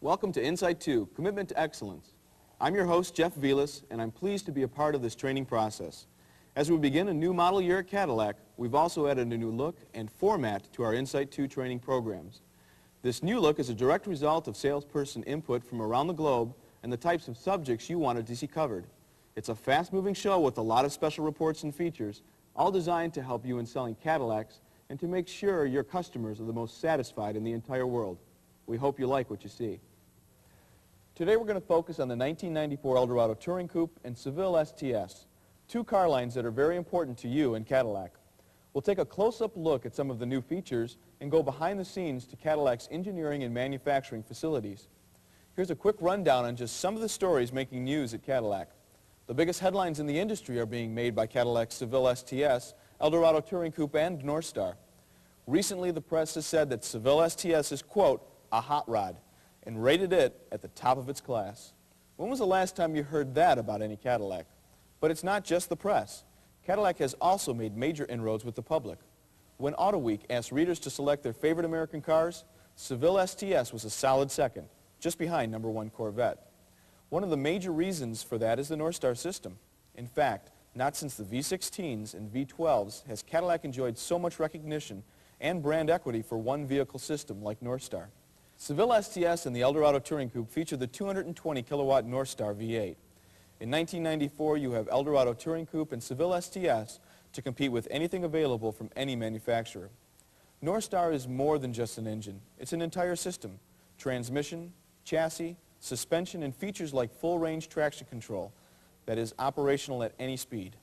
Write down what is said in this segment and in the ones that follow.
Welcome to Insight 2, Commitment to Excellence. I'm your host, Jeff Velas, and I'm pleased to be a part of this training process. As we begin a new model year at Cadillac, we've also added a new look and format to our Insight 2 training programs. This new look is a direct result of salesperson input from around the globe and the types of subjects you wanted to see covered. It's a fast-moving show with a lot of special reports and features, all designed to help you in selling Cadillacs and to make sure your customers are the most satisfied in the entire world. We hope you like what you see. Today we're going to focus on the 1994 Eldorado Touring Coupe and Seville STS, two car lines that are very important to you in Cadillac. We'll take a close-up look at some of the new features and go behind the scenes to Cadillac's engineering and manufacturing facilities. Here's a quick rundown on just some of the stories making news at Cadillac. The biggest headlines in the industry are being made by Cadillac's Seville STS, Eldorado Touring Coupe, and Northstar. Recently, the press has said that Seville STS is, quote, a hot rod, and rated it at the top of its class. When was the last time you heard that about any Cadillac? But it's not just the press. Cadillac has also made major inroads with the public. When Auto Week asked readers to select their favorite American cars, Seville STS was a solid second, just behind #1 Corvette. One of the major reasons for that is the Northstar system. In fact, not since the V16s and V12s has Cadillac enjoyed so much recognition and brand equity for one vehicle system like Northstar. Seville STS and the Eldorado Touring Coupe feature the 220 kilowatt Northstar V8. In 1994, you have Eldorado Touring Coupe and Seville STS to compete with anything available from any manufacturer. Northstar is more than just an engine. It's an entire system: transmission, chassis, suspension, and features like full-range traction control that is operational at any speed.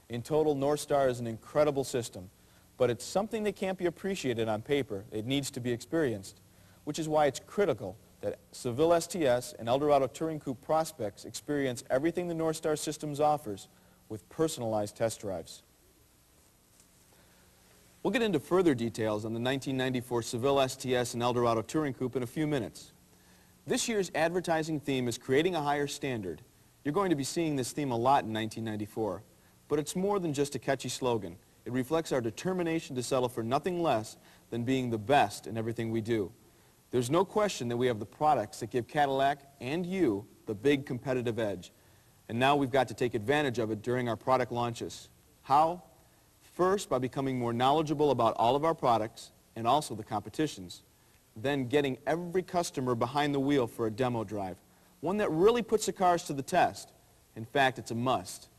In total, Northstar is an incredible system, but it's something that can't be appreciated on paper. It needs to be experienced, which is why it's critical that Seville STS and Eldorado Touring Coupe prospects experience everything the Northstar systems offers with personalized test drives. We'll get into further details on the 1994 Seville STS and Eldorado Touring Coupe in a few minutes. This year's advertising theme is creating a higher standard. You're going to be seeing this theme a lot in 1994, but it's more than just a catchy slogan. It reflects our determination to settle for nothing less than being the best in everything we do. There's no question that we have the products that give Cadillac and you the big competitive edge. And now we've got to take advantage of it during our product launches. How? First, by becoming more knowledgeable about all of our products and also the competition's. Then getting every customer behind the wheel for a demo drive, one that really puts the cars to the test. In fact, it's a must.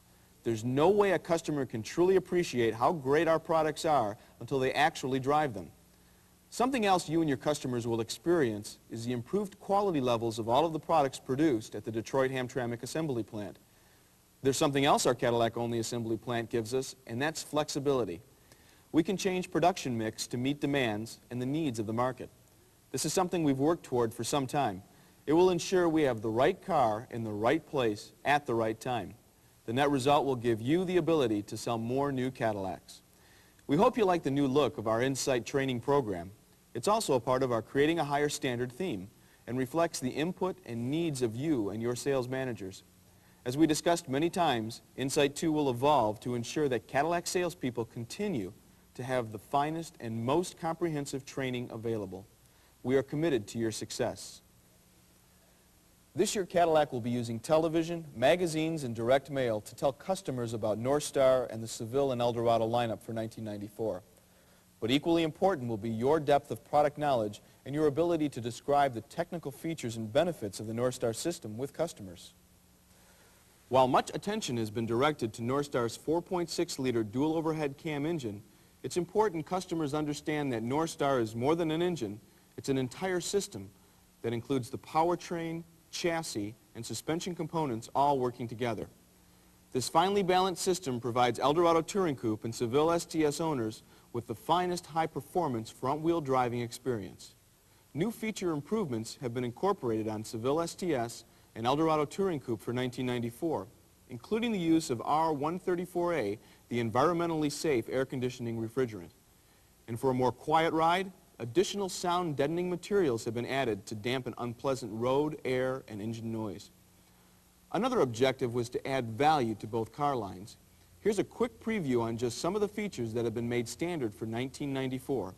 There's no way a customer can truly appreciate how great our products are until they actually drive them. Something else you and your customers will experience is the improved quality levels of all of the products produced at the Detroit Hamtramck assembly plant. There's something else our Cadillac-only assembly plant gives us, and that's flexibility. We can change production mix to meet demands and the needs of the market. This is something we've worked toward for some time. It will ensure we have the right car in the right place at the right time. The net result will give you the ability to sell more new Cadillacs. We hope you like the new look of our Insight training program. It's also a part of our Creating a Higher Standard theme and reflects the input and needs of you and your sales managers. As we discussed many times, Insight 2 will evolve to ensure that Cadillac salespeople continue to have the finest and most comprehensive training available. We are committed to your success. This year, Cadillac will be using television, magazines, and direct mail to tell customers about Northstar and the Seville and Eldorado lineup for 1994. But equally important will be your depth of product knowledge and your ability to describe the technical features and benefits of the Northstar system with customers. While much attention has been directed to Northstar's 4.6-liter dual overhead cam engine, it's important customers understand that Northstar is more than an engine. It's an entire system that includes the powertrain, chassis, and suspension components all working together. This finely balanced system provides Eldorado Touring Coupe and Seville STS owners with the finest high-performance front-wheel driving experience. New feature improvements have been incorporated on Seville STS and Eldorado Touring Coupe for 1994, including the use of R134A, the environmentally safe air conditioning refrigerant. And for a more quiet ride, additional sound deadening materials have been added to dampen unpleasant road, air, and engine noise. Another objective was to add value to both car lines. Here's a quick preview on just some of the features that have been made standard for 1994.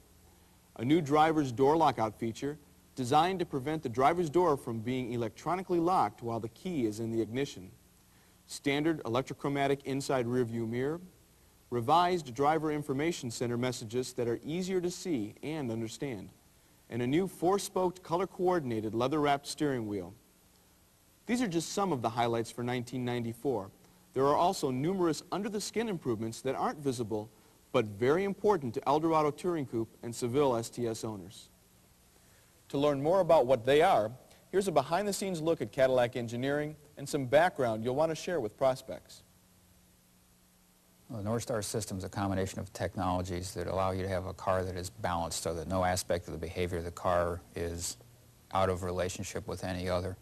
A new driver's door lockout feature, designed to prevent the driver's door from being electronically locked while the key is in the ignition. Standard electrochromatic inside rearview mirror, revised driver information center messages that are easier to see and understand, and a new four-spoked color-coordinated leather-wrapped steering wheel. These are just some of the highlights for 1994. There are also numerous under-the-skin improvements that aren't visible, but very important to Eldorado Touring Coupe and Seville STS owners. To learn more about what they are, here's a behind-the-scenes look at Cadillac engineering and some background you'll want to share with prospects. Well, the Northstar system is a combination of technologies that allow you to have a car that is balanced so that no aspect of the behavior of the car is out of relationship with any other.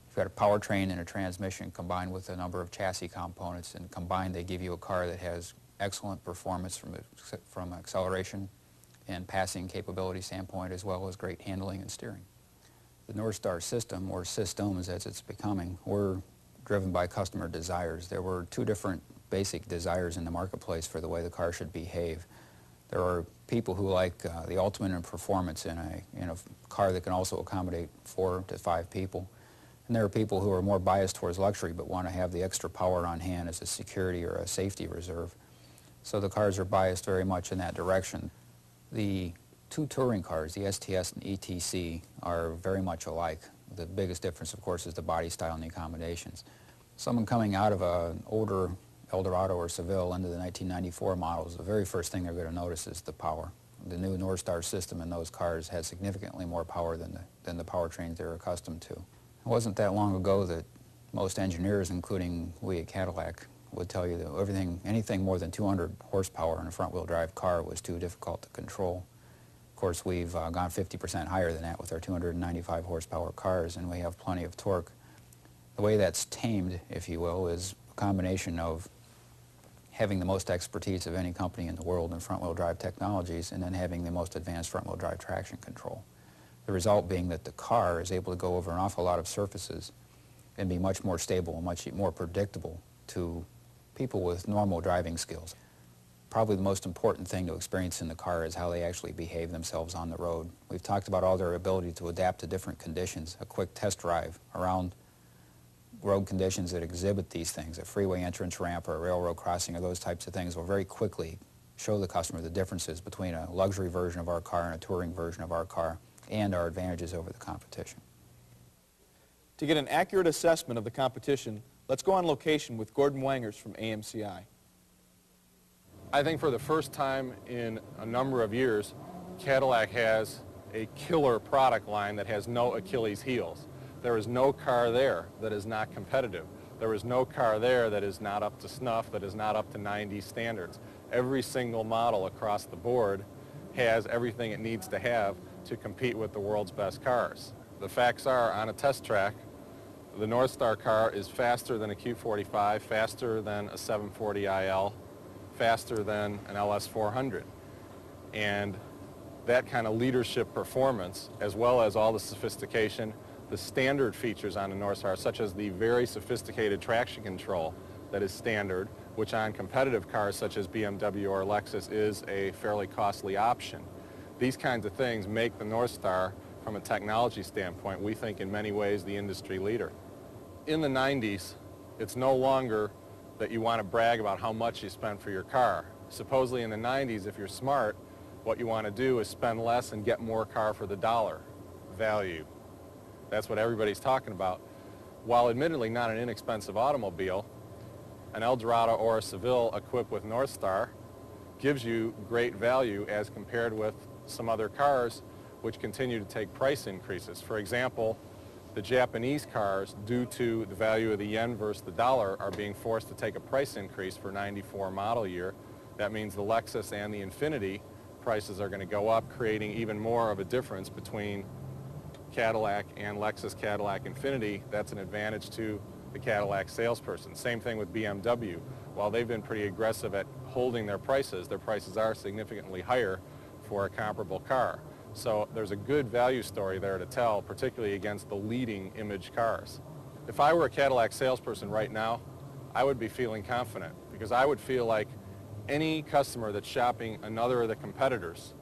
You've got a powertrain and a transmission combined with a number of chassis components, and combined they give you a car that has excellent performance from acceleration and passing capability standpoint, as well as great handling and steering. The Northstar system, or systems as it's becoming, were driven by customer desires. There were two different basic desires in the marketplace for the way the car should behave. There are people who like the ultimate in performance in a car that can also accommodate 4 to 5 people. And there are people who are more biased towards luxury but want to have the extra power on hand as a security or a safety reserve. So the cars are biased very much in that direction. The two touring cars, the STS and ETC, are very much alike. The biggest difference, of course, is the body style and the accommodations. Someone coming out of an older Eldorado or Seville into the 1994 models, the very first thing they're going to notice is the power. The new Northstar system in those cars has significantly more power than the powertrains they're accustomed to. It wasn't that long ago that most engineers, including we at Cadillac, would tell you that anything more than 200 horsepower in a front-wheel drive car was too difficult to control. Of course, we've gone 50% higher than that with our 295 horsepower cars, and we have plenty of torque. The way that's tamed, if you will, is a combination of having the most expertise of any company in the world in front-wheel drive technologies, and then having the most advanced front-wheel drive traction control. The result being that the car is able to go over an awful lot of surfaces and be much more stable and much more predictable to people with normal driving skills. Probably the most important thing to experience in the car is how they actually behave themselves on the road. We've talked about all their ability to adapt to different conditions. A quick test drive around road conditions that exhibit these things, a freeway entrance ramp or a railroad crossing or those types of things, will very quickly show the customer the differences between a luxury version of our car and a touring version of our car, and our advantages over the competition. To get an accurate assessment of the competition, let's go on location with Gordon Wangers from AMCI. I think for the first time in a number of years, Cadillac has a killer product line that has no Achilles heels. There is no car there that is not competitive. There is no car there that is not up to snuff, that is not up to 90 standards. Every single model across the board has everything it needs to have to compete with the world's best cars. The facts are, on a test track, the Northstar car is faster than a Q45, faster than a 740IL, faster than an LS400. And that kind of leadership performance, as well as all the sophistication, the standard features on the Northstar, such as the very sophisticated traction control that is standard, which on competitive cars such as BMW or Lexus is a fairly costly option. These kinds of things make the Northstar, from a technology standpoint, we think in many ways the industry leader. In the 90s, it's no longer that you want to brag about how much you spent for your car. Supposedly in the 90s, if you're smart, what you want to do is spend less and get more car for the dollar value. That's what everybody's talking about. While admittedly not an inexpensive automobile, an Eldorado or a Seville equipped with Northstar gives you great value as compared with some other cars which continue to take price increases. For example, the Japanese cars, due to the value of the yen versus the dollar, are being forced to take a price increase for '94 model year. That means the Lexus and the Infiniti prices are going to go up, creating even more of a difference between Cadillac and Lexus Cadillac Infiniti. That's an advantage to the Cadillac salesperson. Same thing with BMW. While they've been pretty aggressive at holding their prices are significantly higher for a comparable car. So there's a good value story there to tell, particularly against the leading image cars. If I were a Cadillac salesperson right now, I would be feeling confident, because I would feel like any customer that's shopping another of the competitors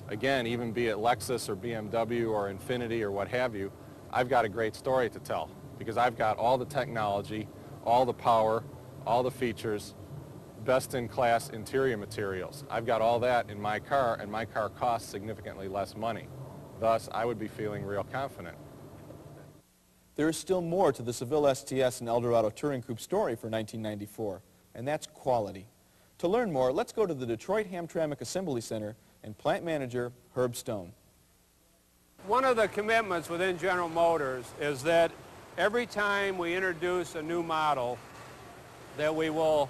Again, even be it Lexus or BMW or Infiniti or what have you, I've got a great story to tell because I've got all the technology, all the power, all the features, best-in-class interior materials. I've got all that in my car, and my car costs significantly less money. Thus, I would be feeling real confident. There is still more to the Seville STS and Eldorado Touring Coupe story for 1994, and that's quality. To learn more, let's go to the Detroit Hamtramck Assembly Center and plant manager Herb Stone. One of the commitments within General Motors is that every time we introduce a new model, that we will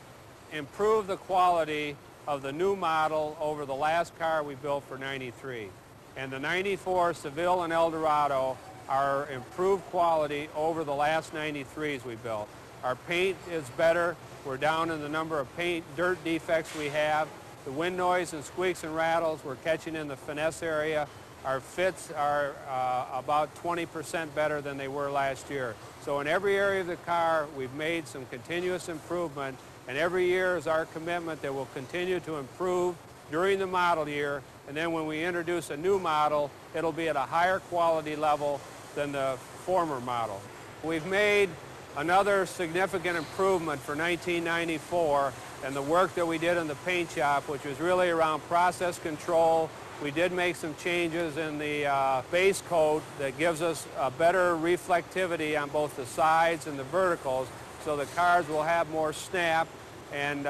improve the quality of the new model over the last car we built for 93. And the 94 Seville and Eldorado are improved quality over the last 93s we built. Our paint is better. We're down in the number of paint dirt defects we have. The wind noise and squeaks and rattles we're catching in the finesse area. Our fits are about 20% better than they were last year. So in every area of the car, we've made some continuous improvement, and every year is our commitment that we'll continue to improve during the model year, and then when we introduce a new model, it'll be at a higher quality level than the former model. We've made another significant improvement for 1994 and the work that we did in the paint shop, which was really around process control. We did make some changes in the base coat that gives us a better reflectivity on both the sides and the verticals, so the cars will have more snap and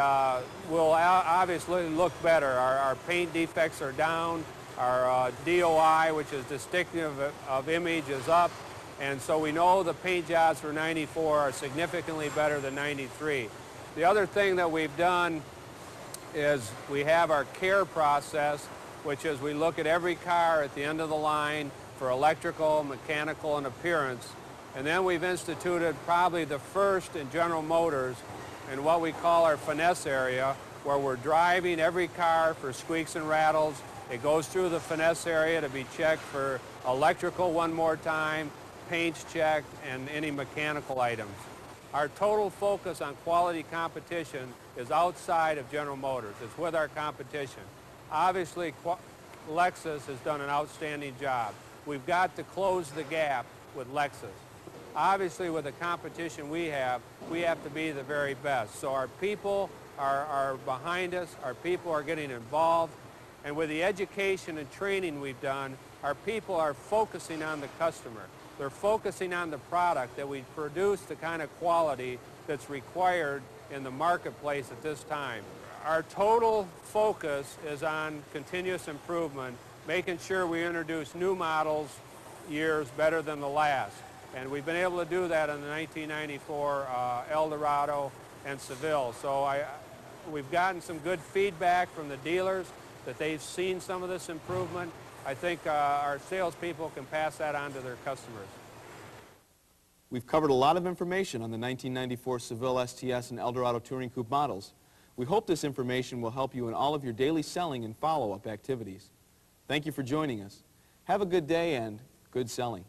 will obviously look better. Our paint defects are down, our DOI, which is distinctive of image, is up, and so we know the paint jobs for 94 are significantly better than 93. The other thing that we've done is we have our care process, which is we look at every car at the end of the line for electrical, mechanical, and appearance. And then we've instituted probably the first in General Motors in what we call our finesse area, where we're driving every car for squeaks and rattles. It goes through the finesse area to be checked for electrical one more time, paints checked, and any mechanical items. Our total focus on quality competition is outside of General Motors. It's with our competition. Obviously, Lexus has done an outstanding job. We've got to close the gap with Lexus. Obviously, with the competition we have to be the very best. So our people are behind us, our people are getting involved, and with the education and training we've done, our people are focusing on the customer. They're focusing on the product, that we produce the kind of quality that's required in the marketplace at this time. Our total focus is on continuous improvement, making sure we introduce new models years better than the last. And we've been able to do that in the 1994 Eldorado and Seville. So we've gotten some good feedback from the dealers that they've seen some of this improvement. I think our salespeople can pass that on to their customers. We've covered a lot of information on the 1994 Seville STS and Eldorado Touring Coupe models. We hope this information will help you in all of your daily selling and follow-up activities. Thank you for joining us. Have a good day and good selling.